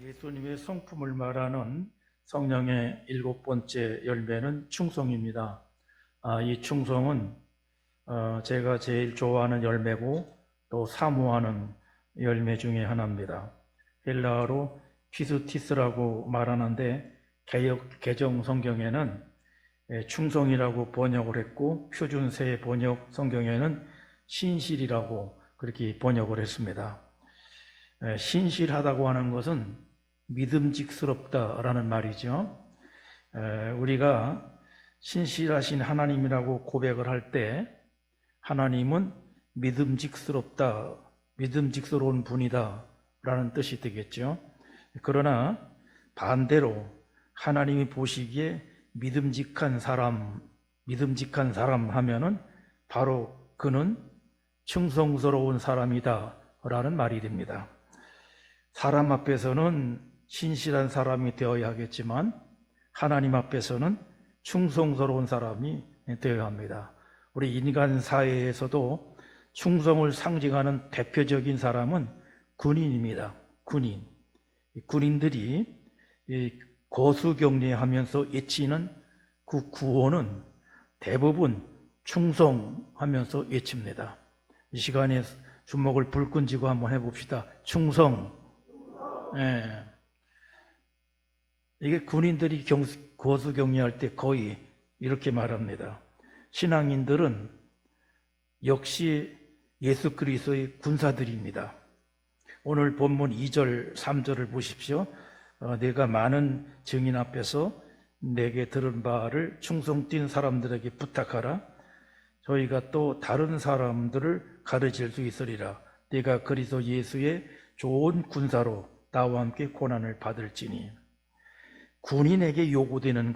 예수님의 성품을 말하는 성령의 7번째 열매는 충성입니다. 이 충성은 제가 제일 좋아하는 열매고 또 사모하는 열매 중에 하나입니다. 헬라어로 피스티스라고 말하는데 개역 개정 성경에는 충성이라고 번역을 했고 표준세 번역 성경에는 신실이라고 그렇게 번역을 했습니다. 신실하다고 하는 것은 믿음직스럽다라는 말이죠. 우리가 신실하신 하나님이라고 고백을 할 때 하나님은 믿음직스럽다, 믿음직스러운 분이다 라는 뜻이 되겠죠. 그러나 반대로 하나님이 보시기에 믿음직한 사람 하면은 바로 그는 충성스러운 사람이다 라는 말이 됩니다. 사람 앞에서는 신실한 사람이 되어야 하겠지만 하나님 앞에서는 충성스러운 사람이 되어야 합니다. 우리 인간 사회에서도 충성을 상징하는 대표적인 사람은 군인입니다. 군인들이 거수경례하면서 외치는 그 구호는 대부분 충성하면서 외칩니다. 이 시간에 주먹을 불끈 쥐고 한번 해봅시다. 충성. 이게 군인들이 거수경례할 때 거의 이렇게 말합니다. 신앙인들은 역시 예수 그리스도의 군사들입니다. 오늘 본문 2절, 3절을 보십시오. 내가 많은 증인 앞에서 내게 들은 바를 충성 띈 사람들에게 부탁하라. 저희가 또 다른 사람들을 가르칠 수 있으리라. 내가 그리스도 예수의 좋은 군사로 나와 함께 고난을 받을지니. 군인에게 요구되는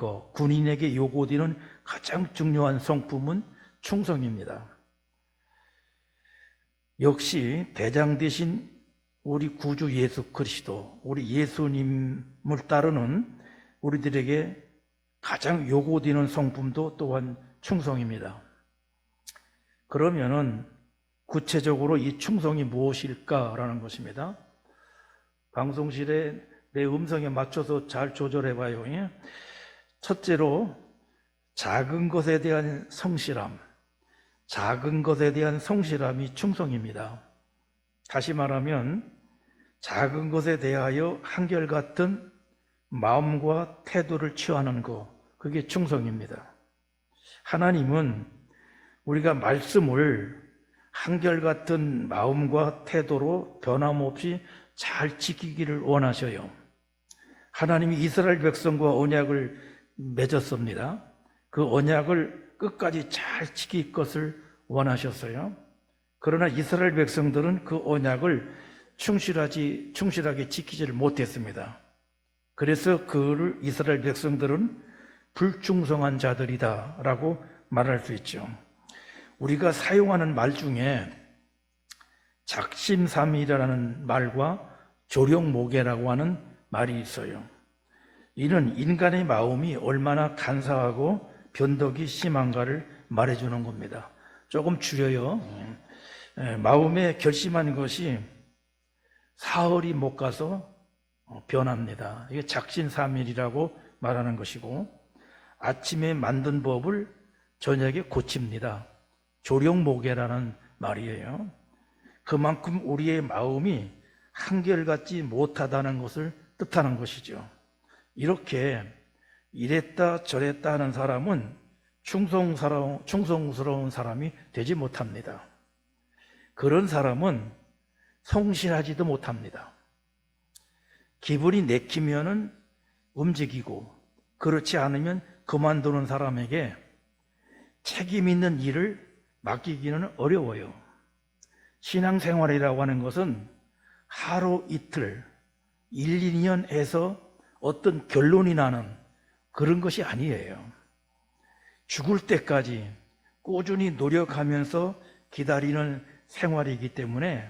가장 중요한 성품은 충성입니다. 역시 대장 되신 우리 구주 예수 그리스도, 우리 예수님을 따르는 우리들에게 가장 요구되는 성품도 또한 충성입니다. 그러면은 구체적으로 이 충성이 무엇일까라는 것입니다. 방송실에 내 음성에 맞춰서 잘 조절해봐요. 첫째로 작은 것에 대한 성실함, 이 충성입니다. 다시 말하면 작은 것에 대하여 한결같은 마음과 태도를 취하는 것, 그게 충성입니다. 하나님은 우리가 말씀을 한결같은 마음과 태도로 변함없이 잘 지키기를 원하셔요. 하나님이 이스라엘 백성과 언약을 맺었습니다. 그 언약을 끝까지 잘 지킬 것을 원하셨어요. 그러나 이스라엘 백성들은 그 언약을 충실하게 지키지를 못했습니다. 그래서 그를 이스라엘 백성들은 불충성한 자들이다라고 말할 수 있죠. 우리가 사용하는 말 중에 작심삼일이라는 말과 조령모개라고 하는 말이 있어요. 이는 인간의 마음이 얼마나 간사하고 변덕이 심한가를 말해주는 겁니다. 조금 줄여요. 마음에 결심한 것이 사흘이 못 가서 변합니다. 이게 작심삼일이라고 말하는 것이고, 아침에 만든 법을 저녁에 고칩니다. 조령모개라는 말이에요. 그만큼 우리의 마음이 한결같지 못하다는 것을 뜻하는 것이죠. 이렇게 이랬다 저랬다 하는 사람은 충성스러운 사람이 되지 못합니다. 그런 사람은 성실하지도 못합니다. 기분이 내키면은 움직이고, 그렇지 않으면 그만두는 사람에게 책임 있는 일을 맡기기는 어려워요. 신앙생활이라고 하는 것은 하루 이틀, 1, 2년 해서 어떤 결론이 나는 그런 것이 아니에요. 죽을 때까지 꾸준히 노력하면서 기다리는 생활이기 때문에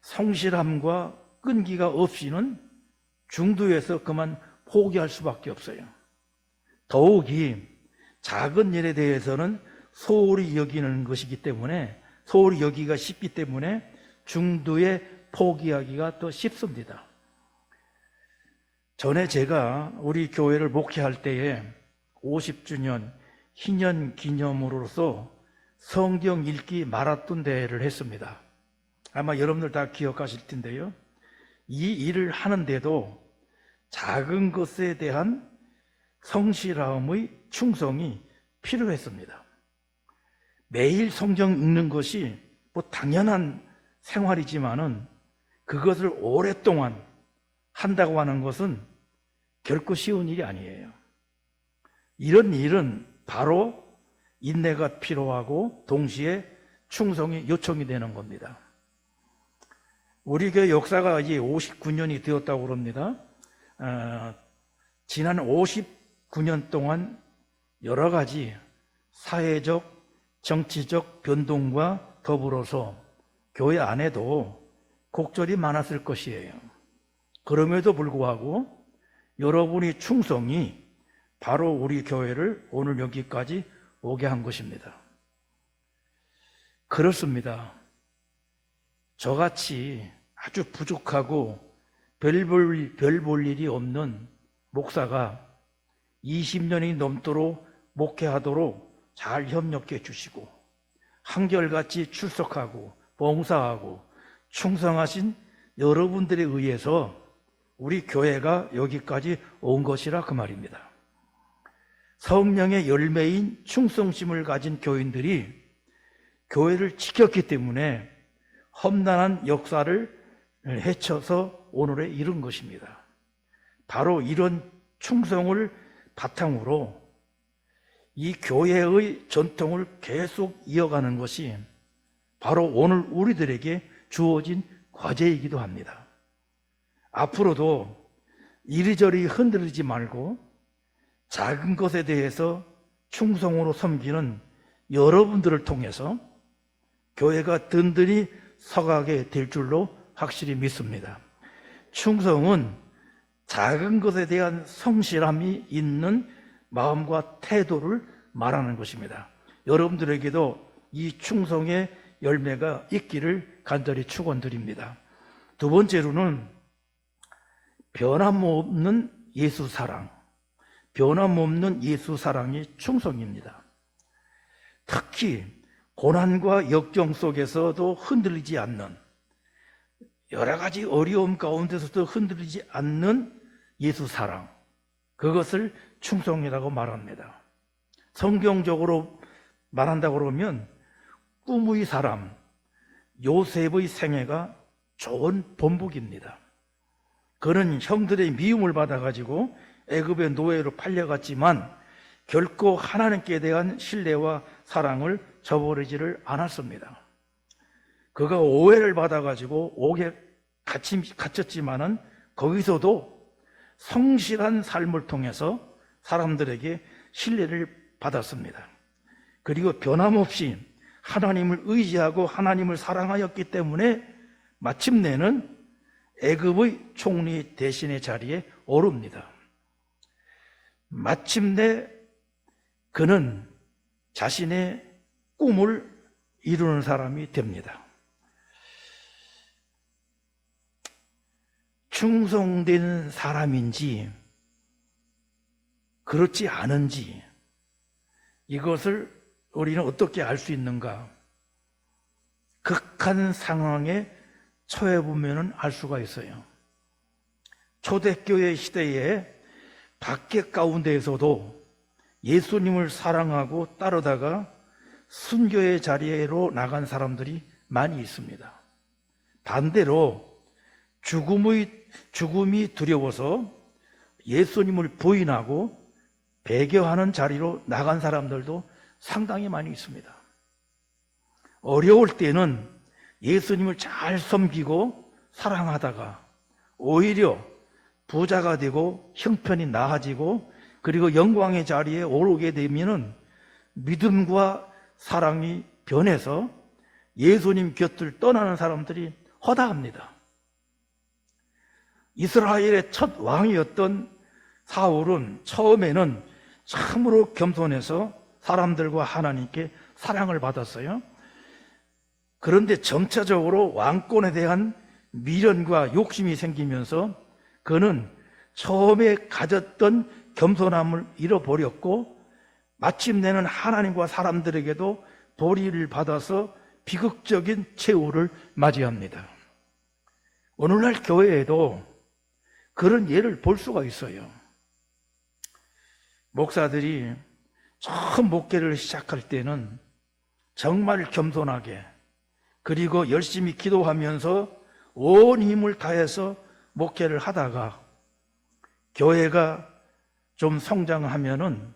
성실함과 끈기가 없이는 중도에서 그만 포기할 수밖에 없어요. 더욱이 작은 일에 대해서는 소홀히 여기는 것이기 때문에, 소홀히 여기기가 쉽기 때문에 중도에 포기하기가 더 쉽습니다. 전에 제가 우리 교회를 목회할 때에 50주년 희년 기념으로서 성경 읽기 마라톤 대회를 했습니다. 아마 여러분들 다 기억하실 텐데요. 이 일을 하는데도 작은 것에 대한 성실함의 충성이 필요했습니다. 매일 성경 읽는 것이 뭐 당연한 생활이지만은 그것을 오랫동안 한다고 하는 것은 결코 쉬운 일이 아니에요. 이런 일은 바로 인내가 필요하고 동시에 충성이 요청이 되는 겁니다. 우리 교회 역사가 이제 59년이 되었다고 그럽니다. 지난 59년 동안 여러 가지 사회적, 정치적 변동과 더불어서 교회 안에도 곡절이 많았을 것이에요. 그럼에도 불구하고 여러분의 충성이 바로 우리 교회를 오늘 여기까지 오게 한 것입니다. 그렇습니다. 저같이 아주 부족하고 별 볼 일이 없는 목사가 20년이 넘도록 목회하도록 잘 협력해 주시고 한결같이 출석하고 봉사하고 충성하신 여러분들에 의해서 우리 교회가 여기까지 온 것이라 그 말입니다. 성령의 열매인 충성심을 가진 교인들이 교회를 지켰기 때문에 험난한 역사를 헤쳐서 오늘에 이른 것입니다. 바로 이런 충성을 바탕으로 이 교회의 전통을 계속 이어가는 것이 바로 오늘 우리들에게 주어진 과제이기도 합니다. 앞으로도 이리저리 흔들리지 말고 작은 것에 대해서 충성으로 섬기는 여러분들을 통해서 교회가 든든히 서가게 될 줄로 확실히 믿습니다. 충성은 작은 것에 대한 성실함이 있는 마음과 태도를 말하는 것입니다. 여러분들에게도 이 충성의 열매가 있기를 간절히 축원드립니다. 두 번째로는 변함없는 예수 사랑, 변함없는 예수 사랑이 충성입니다. 특히 고난과 역경 속에서도 흔들리지 않는, 여러 가지 어려움 가운데서도 흔들리지 않는 예수 사랑, 그것을 충성이라고 말합니다. 성경적으로 말한다고 그러면 꿈의 사람 요셉의 생애가 좋은 본보기입니다. 그는 형들의 미움을 받아가지고 애굽의 노예로 팔려갔지만 결코 하나님께 대한 신뢰와 사랑을 저버리지를 않았습니다. 그가 오해를 받아가지고 옥에 갇혔지만은 거기서도 성실한 삶을 통해서 사람들에게 신뢰를 받았습니다. 그리고 변함없이 하나님을 의지하고 하나님을 사랑하였기 때문에 마침내는 애굽의 총리 대신의 자리에 오릅니다. 마침내 그는 자신의 꿈을 이루는 사람이 됩니다. 충성된 사람인지 그렇지 않은지 이것을 우리는 어떻게 알 수 있는가? 극한 상황에 처해 보면은 알 수가 있어요. 초대교회 시대에 박해 가운데에서도 예수님을 사랑하고 따르다가 순교의 자리로 나간 사람들이 많이 있습니다. 반대로 죽음이 두려워서 예수님을 부인하고 배교하는 자리로 나간 사람들도 상당히 많이 있습니다. 어려울 때는 예수님을 잘 섬기고 사랑하다가 오히려 부자가 되고 형편이 나아지고 그리고 영광의 자리에 오르게 되면은 믿음과 사랑이 변해서 예수님 곁을 떠나는 사람들이 허다합니다. 이스라엘의 첫 왕이었던 사울은 처음에는 참으로 겸손해서 사람들과 하나님께 사랑을 받았어요. 그런데 점차적으로 왕권에 대한 미련과 욕심이 생기면서 그는 처음에 가졌던 겸손함을 잃어버렸고 마침내는 하나님과 사람들에게도 보리를 받아서 비극적인 최후를 맞이합니다. 오늘날 교회에도 그런 예를 볼 수가 있어요. 목사들이 처음 목회를 시작할 때는 정말 겸손하게 그리고 열심히 기도하면서 온 힘을 다해서 목회를 하다가 교회가 좀 성장하면은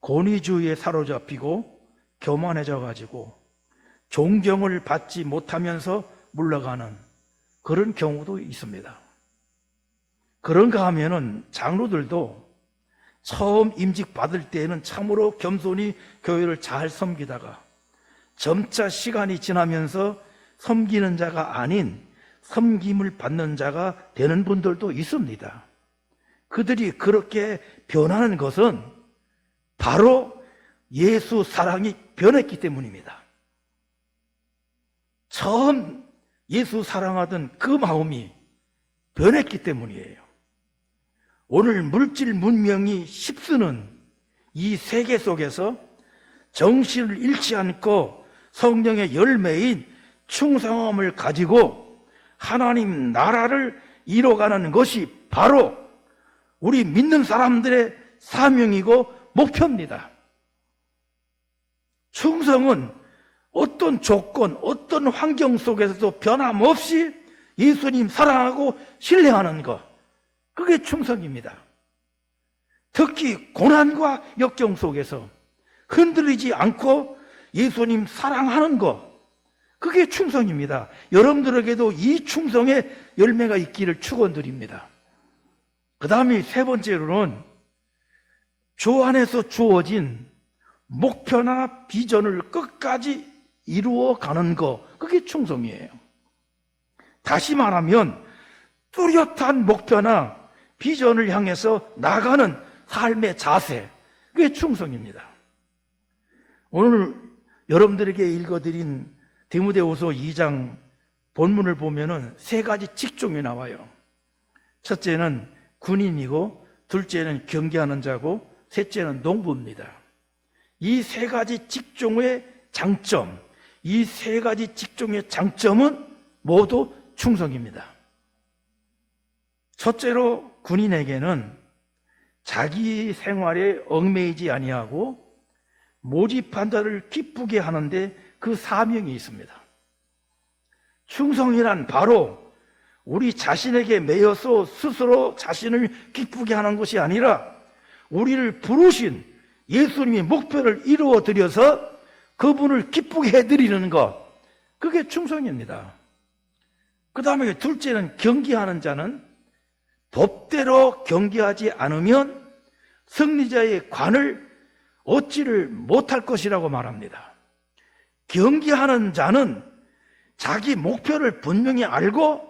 권위주의에 사로잡히고 교만해져 가지고 존경을 받지 못하면서 물러가는 그런 경우도 있습니다. 그런가 하면은 장로들도 처음 임직 받을 때에는 참으로 겸손히 교회를 잘 섬기다가 점차 시간이 지나면서 섬기는 자가 아닌 섬김을 받는 자가 되는 분들도 있습니다. 그들이 그렇게 변하는 것은 바로 예수 사랑이 변했기 때문입니다. 처음 예수 사랑하던 그 마음이 변했기 때문이에요. 오늘 물질 문명이 힘쓰는 이 세계 속에서 정신을 잃지 않고 성령의 열매인 충성함을 가지고 하나님 나라를 이뤄가는 것이 바로 우리 믿는 사람들의 사명이고 목표입니다. 충성은 어떤 조건, 어떤 환경 속에서도 변함없이 예수님 사랑하고 신뢰하는 것, 그게 충성입니다. 특히 고난과 역경 속에서 흔들리지 않고 예수님 사랑하는 것, 그게 충성입니다. 여러분들에게도 이 충성의 열매가 있기를 축원드립니다. 그 다음에 세 번째로는 주 안에서 주어진 목표나 비전을 끝까지 이루어가는 것, 그게 충성이에요. 다시 말하면 뚜렷한 목표나 비전을 향해서 나가는 삶의 자세, 그게 충성입니다. 오늘 여러분들에게 읽어드린 디모데후서 2장 본문을 보면은 세 가지 직종이 나와요. 첫째는 군인이고, 둘째는 경계하는 자고, 셋째는 농부입니다. 이 세 가지 직종의 장점, 이 세 가지 직종의 장점은 모두 충성입니다. 첫째로 군인에게는 자기 생활에 얽매이지 아니하고 모집한 자를 기쁘게 하는데 그 사명이 있습니다. 충성이란 바로 우리 자신에게 매여서 스스로 자신을 기쁘게 하는 것이 아니라 우리를 부르신 예수님의 목표를 이루어 드려서 그분을 기쁘게 해드리는 것, 그게 충성입니다. 그 다음에 둘째는 경계하는 자는 법대로 경계하지 않으면 승리자의 관을 얻지를 못할 것이라고 말합니다. 경계하는 자는 자기 목표를 분명히 알고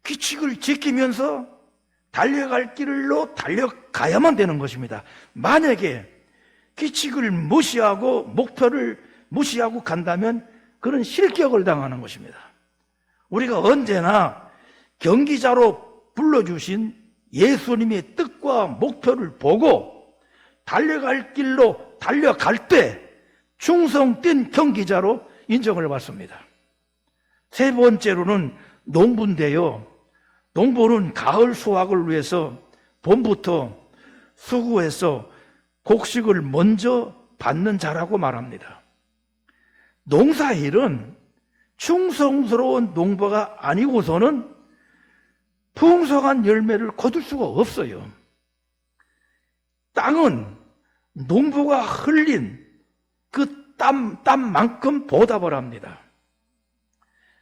규칙을 지키면서 달려갈 길로 달려가야만 되는 것입니다. 만약에 규칙을 무시하고 목표를 무시하고 간다면 그런 실격을 당하는 것입니다. 우리가 언제나 경기자로 불러주신 예수님의 뜻과 목표를 보고 달려갈 길로 달려갈 때 충성된 경기자로 인정을 받습니다. 세 번째로는 농부인데요, 농부는 가을 수확을 위해서 봄부터 수고해서 곡식을 먼저 받는 자라고 말합니다. 농사일은 충성스러운 농부가 아니고서는 풍성한 열매를 거둘 수가 없어요. 땅은 농부가 흘린 그 땀만큼 보답을 합니다.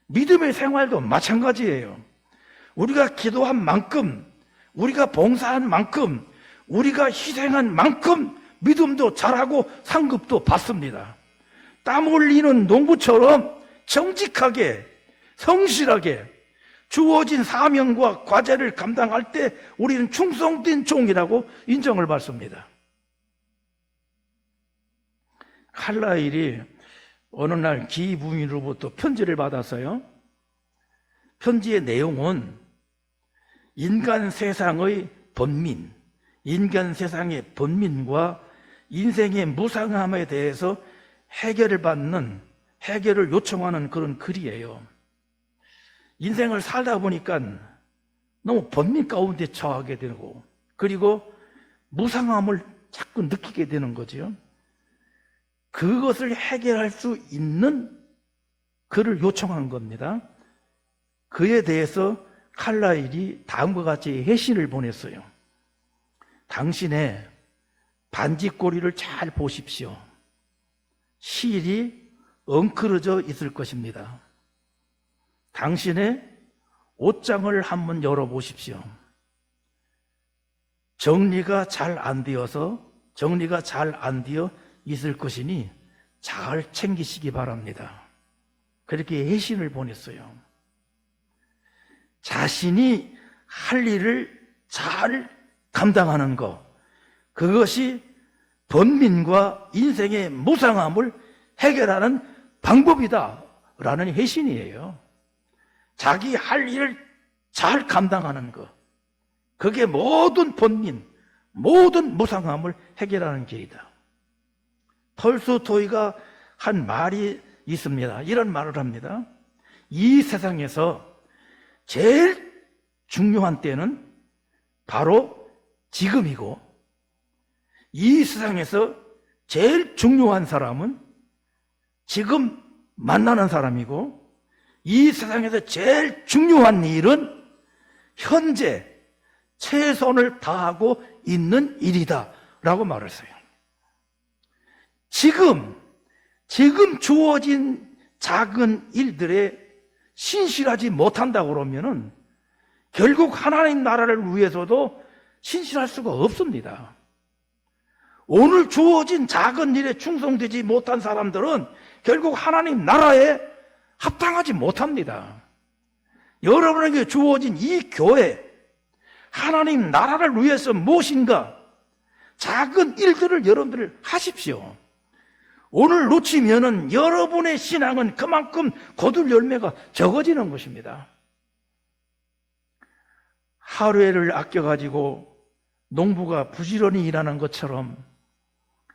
믿음의 생활도 마찬가지예요. 우리가 기도한 만큼, 우리가 봉사한 만큼, 우리가 희생한 만큼 믿음도 잘하고 상급도 받습니다. 땀 흘리는 농부처럼 정직하게, 성실하게 주어진 사명과 과제를 감당할 때 우리는 충성된 종이라고 인정을 받습니다. 칼라일이 어느 날 기부인으로부터 편지를 받았어요. 편지의 내용은 인간 세상의 번민, 인간 세상의 번민과 인생의 무상함에 대해서 해결을 요청하는 그런 글이에요. 인생을 살다 보니까 너무 번민 가운데 처하게 되고, 그리고 무상함을 자꾸 느끼게 되는 거죠. 그것을 해결할 수 있는 글을 요청한 겁니다. 그에 대해서 칼라일이 다음과 같이 회신을 보냈어요. 당신의 반지꼬리를 잘 보십시오. 실이 엉클어져 있을 것입니다. 당신의 옷장을 한번 열어보십시오. 정리가 잘 안 되어 있을 것이니 잘 챙기시기 바랍니다. 그렇게 회신을 보냈어요. 자신이 할 일을 잘 감당하는 것, 그것이 번민과 인생의 무상함을 해결하는 방법이다라는 회신이에요. 자기 할 일을 잘 감당하는 것, 그게 모든 번민, 모든 무상함을 해결하는 길이다. 톨스토이가 한 말이 있습니다. 이런 말을 합니다. 이 세상에서 제일 중요한 때는 바로 지금이고, 이 세상에서 제일 중요한 사람은 지금 만나는 사람이고, 이 세상에서 제일 중요한 일은 현재 최선을 다하고 있는 일이다 라고 말했어요. 지금 주어진 작은 일들에 신실하지 못한다고 그러면은 결국 하나님 나라를 위해서도 신실할 수가 없습니다. 오늘 주어진 작은 일에 충성되지 못한 사람들은 결국 하나님 나라에 합당하지 못합니다. 여러분에게 주어진 이 교회, 하나님 나라를 위해서 무엇인가 작은 일들을 여러분들 하십시오. 오늘 놓치면은 여러분의 신앙은 그만큼 거둘 열매가 적어지는 것입니다. 하루를 아껴가지고 농부가 부지런히 일하는 것처럼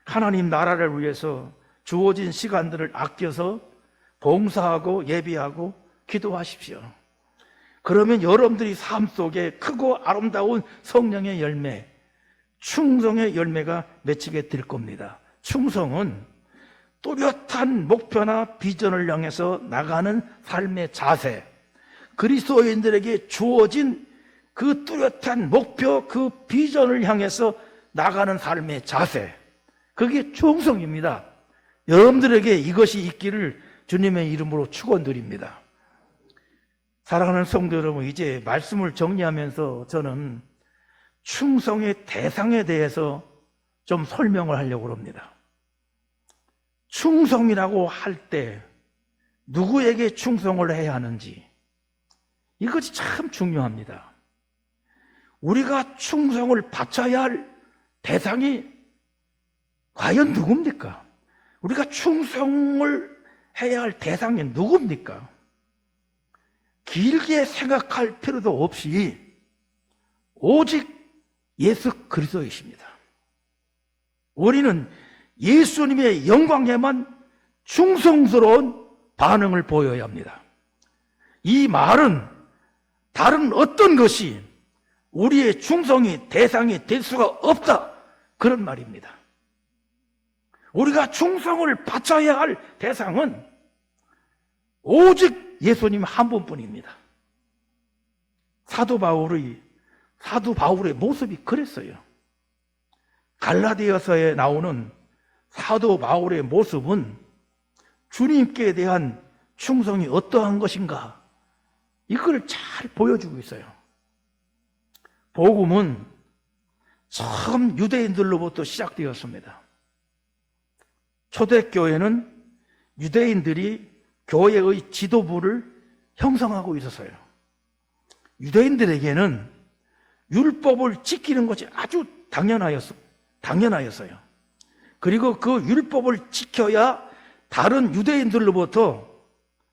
하나님 나라를 위해서 주어진 시간들을 아껴서 봉사하고 예비하고 기도하십시오. 그러면 여러분들이 삶 속에 크고 아름다운 성령의 열매, 충성의 열매가 맺히게 될 겁니다. 충성은 뚜렷한 목표나 비전을 향해서 나가는 삶의 자세, 그리스도인들에게 주어진 그 뚜렷한 목표, 그 비전을 향해서 나가는 삶의 자세, 그게 충성입니다. 여러분들에게 이것이 있기를 주님의 이름으로 축원드립니다. 사랑하는 성도 여러분, 이제 말씀을 정리하면서 저는 충성의 대상에 대해서 좀 설명을 하려고 합니다. 충성이라고 할 때 누구에게 충성을 해야 하는지, 이것이 참 중요합니다. 우리가 충성을 바쳐야 할 대상이 과연 누굽니까? 우리가 충성을 해야 할 대상이 누굽니까? 길게 생각할 필요도 없이 오직 예수 그리스도이십니다. 우리는 예수님의 영광에만 충성스러운 반응을 보여야 합니다. 이 말은 다른 어떤 것이 우리의 충성이 대상이 될 수가 없다, 그런 말입니다. 우리가 충성을 바쳐야 할 대상은 오직 예수님 한 분뿐입니다. 사도 바울의 모습이 그랬어요. 갈라디아서에 나오는 사도 바울의 모습은 주님께 대한 충성이 어떠한 것인가, 이걸 잘 보여주고 있어요. 복음은 처음 유대인들로부터 시작되었습니다. 초대교회는 유대인들이 교회의 지도부를 형성하고 있었어요. 유대인들에게는 율법을 지키는 것이 아주 당연하였어요. 그리고 그 율법을 지켜야 다른 유대인들로부터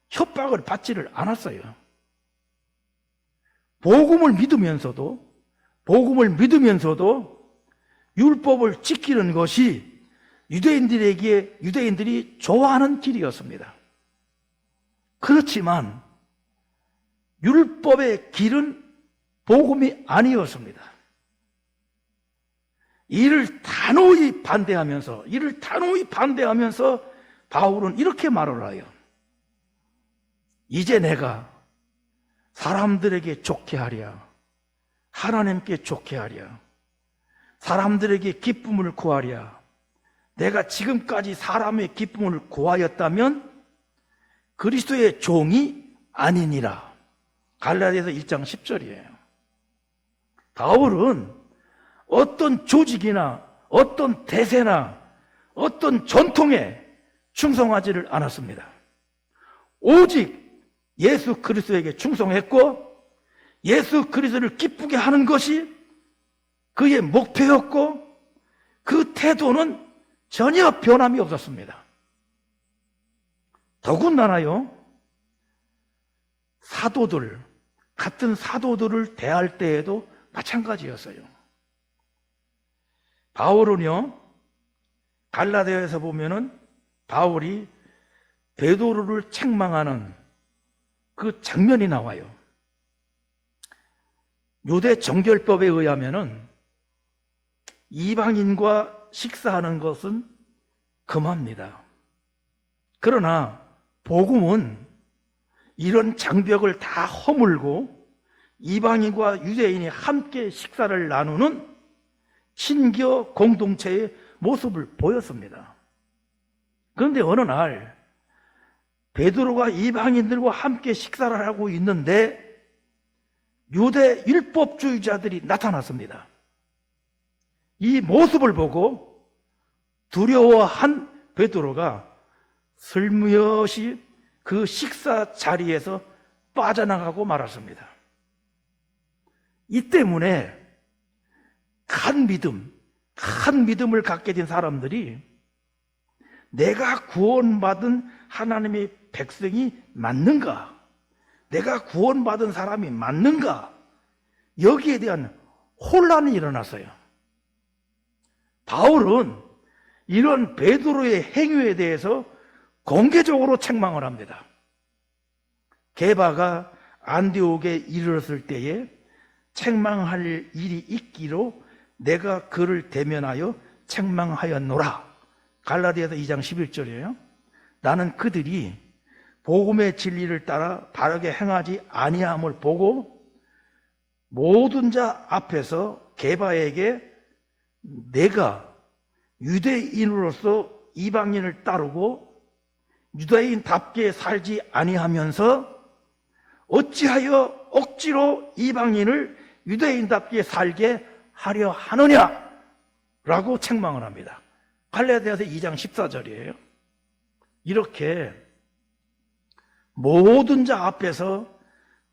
협박을 받지를 않았어요. 복음을 믿으면서도 복음을 믿으면서도 율법을 지키는 것이 유대인들이 좋아하는 길이었습니다. 그렇지만 율법의 길은 복음이 아니었습니다. 이를 단호히 반대하면서 바울은 이렇게 말을 해요. 이제 내가 사람들에게 좋게 하랴, 하나님께 좋게 하랴, 사람들에게 기쁨을 구하랴. 내가 지금까지 사람의 기쁨을 구하였다면 그리스도의 종이 아니니라. 갈라디아서 1장 10절이에요. 바울은 어떤 조직이나 어떤 대세나 어떤 전통에 충성하지를 않았습니다. 오직 예수 그리스도에게 충성했고 예수 그리스도를 기쁘게 하는 것이 그의 목표였고 그 태도는 전혀 변함이 없었습니다. 더군다나요, 같은 사도들을 대할 때에도 마찬가지였어요. 바울은요, 갈라디아에서 보면은 바울이 베드로를 책망하는 그 장면이 나와요. 유대 정결법에 의하면은 이방인과 식사하는 것은 금합니다. 그러나 복음은 이런 장벽을 다 허물고 이방인과 유대인이 함께 식사를 나누는 신교 공동체의 모습을 보였습니다. 그런데 어느 날 베드로가 이방인들과 함께 식사를 하고 있는데 유대 율법주의자들이 나타났습니다. 이 모습을 보고 두려워한 베드로가 슬며시 그 식사 자리에서 빠져나가고 말았습니다. 이 때문에 큰 믿음을 갖게 된 사람들이 내가 구원받은 하나님의 백성이 맞는가? 내가 구원받은 사람이 맞는가? 여기에 대한 혼란이 일어났어요. 바울은 이런 베드로의 행위에 대해서 공개적으로 책망을 합니다. 게바가 안디옥에 이르렀을 때에 책망할 일이 있기로 내가 그를 대면하여 책망하였노라. 갈라디아서 2장 11절이에요. 나는 그들이 복음의 진리를 따라 바르게 행하지 아니함을 보고 모든 자 앞에서 게바에게 내가 유대인으로서 이방인을 따르고 유대인답게 살지 아니하면서 어찌하여 억지로 이방인을 유대인답게 살게 하려 하느냐? 라고 책망을 합니다. 갈라디아서 2장 14절이에요. 이렇게 모든 자 앞에서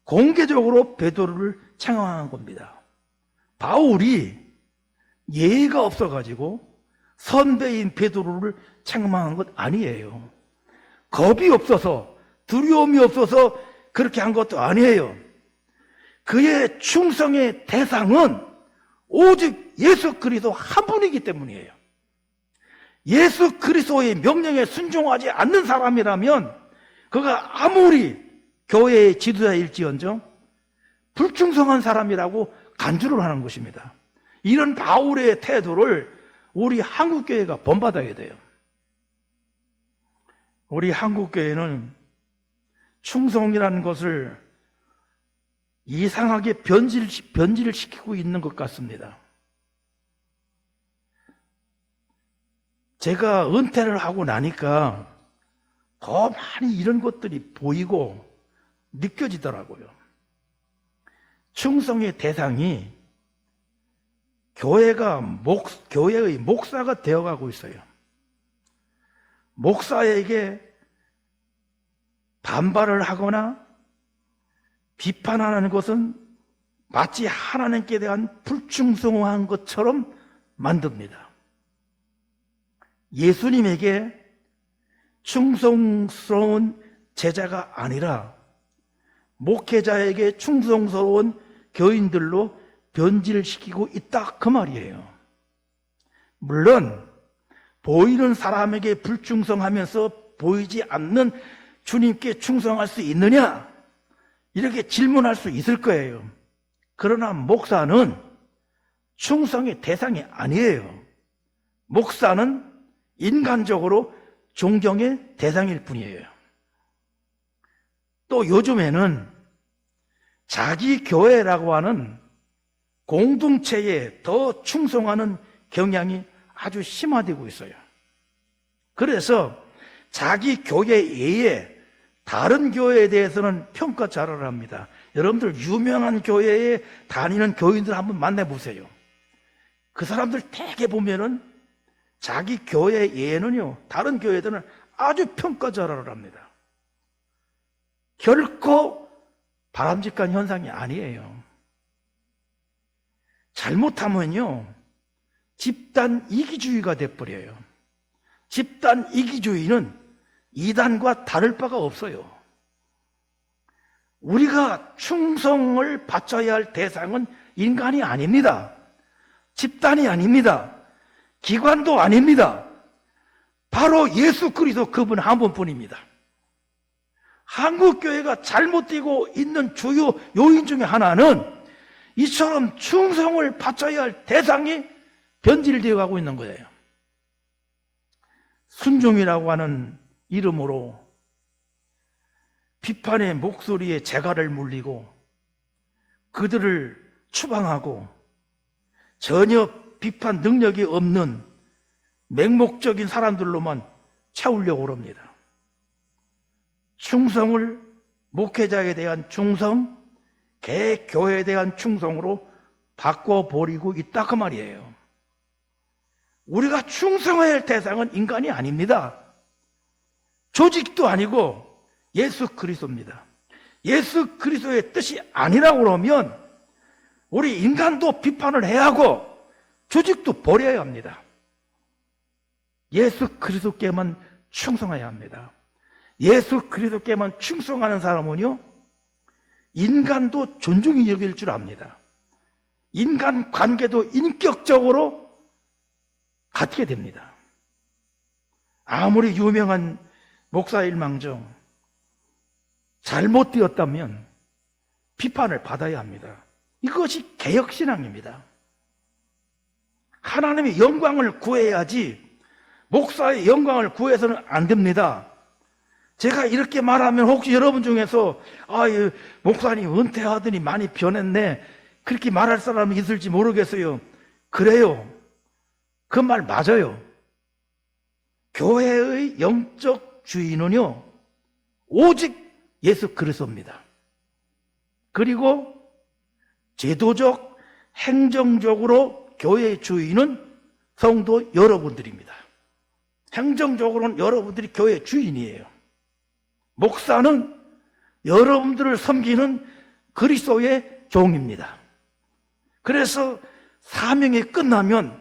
공개적으로 베드로를 책망한 겁니다. 바울이 예의가 없어가지고 선배인 베드로를 책망한 것 아니에요. 겁이 없어서, 두려움이 없어서 그렇게 한 것도 아니에요. 그의 충성의 대상은 오직 예수 그리스도 한 분이기 때문이에요. 예수 그리스도의 명령에 순종하지 않는 사람이라면 그가 아무리 교회의 지도자일지언정 불충성한 사람이라고 간주를 하는 것입니다. 이런 바울의 태도를 우리 한국교회가 본받아야 돼요. 우리 한국교회는 충성이라는 것을 이상하게 변질을 시키고 있는 것 같습니다. 제가 은퇴를 하고 나니까 더 많이 이런 것들이 보이고 느껴지더라고요. 충성의 대상이 교회의 목사가 되어가고 있어요. 목사에게 반발을 하거나 비판하는 것은 마치 하나님께 대한 불충성한 것처럼 만듭니다. 예수님에게 충성스러운 제자가 아니라 목회자에게 충성스러운 교인들로 변질시키고 있다 그 말이에요. 물론 보이는 사람에게 불충성하면서 보이지 않는 주님께 충성할 수 있느냐? 이렇게 질문할 수 있을 거예요. 그러나 목사는 충성의 대상이 아니에요. 목사는 인간적으로 존경의 대상일 뿐이에요. 또 요즘에는 자기 교회라고 하는 공동체에 더 충성하는 경향이 아주 심화되고 있어요. 그래서 자기 교회 외에 다른 교회에 대해서는 평가 잘을 합니다. 여러분들 유명한 교회에 다니는 교인들 한번 만나보세요. 그 사람들 대개 보면은 자기 교회 외에는요, 다른 교회들은 아주 평가 잘을 합니다. 결코 바람직한 현상이 아니에요. 잘못하면요, 집단 이기주의가 돼버려요. 집단 이기주의는 이단과 다를 바가 없어요. 우리가 충성을 바쳐야 할 대상은 인간이 아닙니다. 집단이 아닙니다. 기관도 아닙니다. 바로 예수 그리스도 그분 한 분뿐입니다. 한국교회가 잘못되고 있는 주요 요인 중에 하나는 이처럼 충성을 바쳐야 할 대상이 변질되어 가고 있는 거예요. 순종이라고 하는 이름으로 비판의 목소리에 재갈을 물리고 그들을 추방하고 전혀 비판 능력이 없는 맹목적인 사람들로만 채우려고 합니다. 충성을 목회자에 대한 충성, 개교회에 대한 충성으로 바꿔버리고 있다 그 말이에요. 우리가 충성해야 할 대상은 인간이 아닙니다. 조직도 아니고 예수 그리스도입니다. 예수 그리스도의 뜻이 아니라고 그러면 우리 인간도 비판을 해야 하고 조직도 버려야 합니다. 예수 그리스도께만 충성해야 합니다. 예수 그리스도께만 충성하는 사람은요, 인간도 존중이 여길 줄 압니다. 인간 관계도 인격적으로 갖게 됩니다. 아무리 유명한 목사일망정 잘못되었다면 비판을 받아야 합니다. 이것이 개혁신앙입니다. 하나님의 영광을 구해야지 목사의 영광을 구해서는 안 됩니다. 제가 이렇게 말하면 혹시 여러분 중에서 목사님 은퇴하더니 많이 변했네, 그렇게 말할 사람이 있을지 모르겠어요. 그래요. 그 말 맞아요. 교회의 영적 주인은요, 오직 예수 그리스도입니다. 그리고 제도적, 행정적으로 교회의 주인은 성도 여러분들입니다. 행정적으로는 여러분들이 교회의 주인이에요. 목사는 여러분들을 섬기는 그리스도의 종입니다. 그래서 사명이 끝나면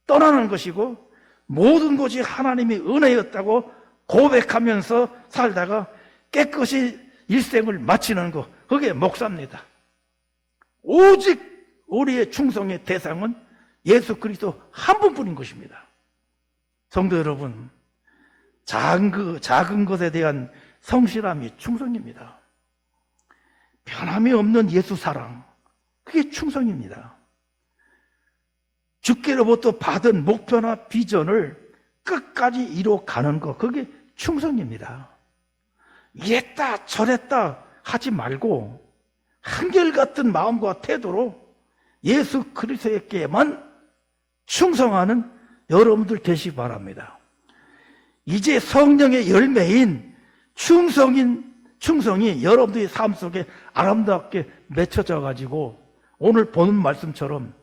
떠나는 것이고 모든 것이 하나님의 은혜였다고 고백하면서 살다가 깨끗이 일생을 마치는 것, 그게 목사입니다. 오직 우리의 충성의 대상은 예수 그리스도 한 분뿐인 것입니다. 성도 여러분, 작은 것에 대한 성실함이 충성입니다. 변함이 없는 예수 사랑, 그게 충성입니다. 주께로부터 받은 목표나 비전을 끝까지 이뤄가는 것, 그게 충성입니다. 이랬다 저랬다 하지 말고 한결같은 마음과 태도로 예수 그리스도에게만 충성하는 여러분들 되시기 바랍니다. 이제 성령의 열매인 충성이 여러분들의 삶 속에 아름답게 맺혀져 가지고 오늘 보는 말씀처럼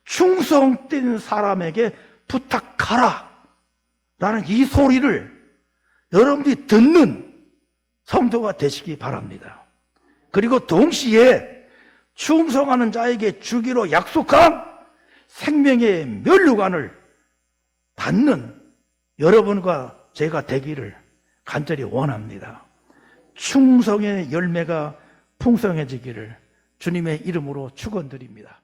충성된 사람에게 부탁하라 라는 이 소리를 여러분들이 듣는 성도가 되시기 바랍니다. 그리고 동시에 충성하는 자에게 주기로 약속한 생명의 면류관을 받는 여러분과 제가 되기를 간절히 원합니다. 충성의 열매가 풍성해지기를 주님의 이름으로 축원드립니다.